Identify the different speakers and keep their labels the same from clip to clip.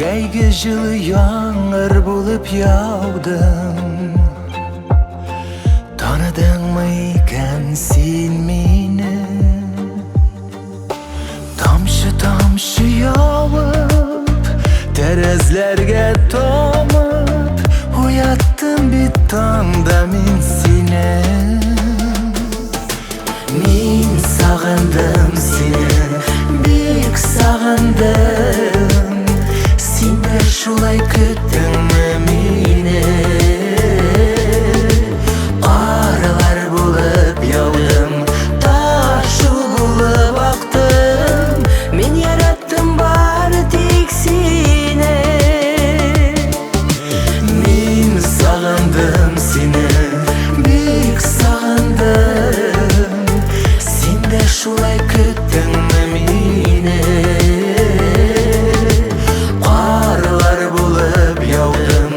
Speaker 1: Jäygi жылы яңгыр булып яудым. Tanıdыңмы икән син мине? Тамчы тамчы явып, тәрәзләргә тамып, уяттым бит таңда мин сине. Мин сагындым сине, бик сагындым. Син дә шулай көттеңме мине? Карлар булып яудым, ташу булып актым. Мин яраттым бары тик сине. Мин сагындым сине, бик сагындым. Син дә шулай көттеңме мине? Карлар булып яудым,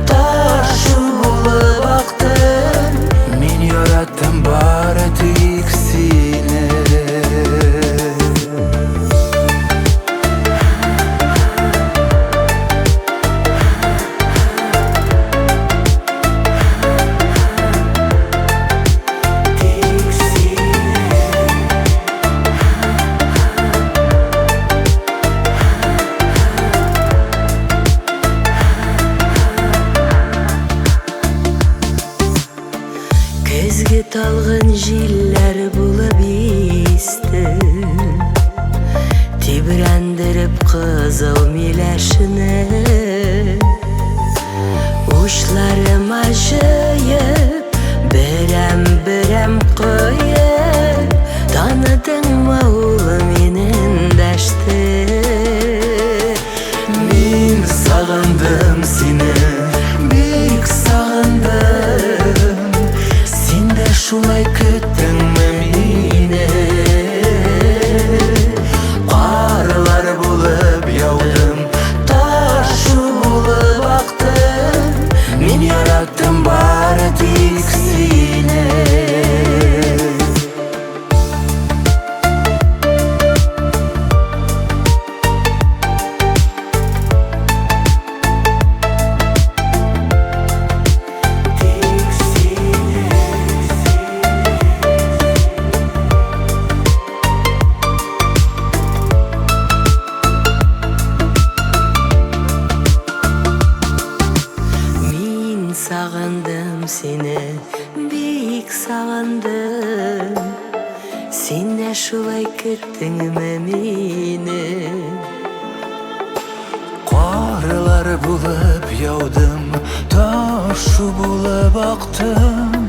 Speaker 1: ташу булып актым. Мин яраттым бары тик сине.
Speaker 2: Көзгө талгын җилләр булып исте, тибрәндереп кызыл миләшне. Учларыма җыеп, берәм коеп, таныдыңмы ул минем дәште?
Speaker 1: Мин сагындым сине, бик сагындым. Син дә шулай көттеңме мине? Карлар булып яудым, ташу булып актым. Мин яраттым бары тик сине.
Speaker 2: Сагындым сине, бик сагындым. Син дә шулай көттеңме мине?
Speaker 1: Карлар булып яудым, ташу булып актым.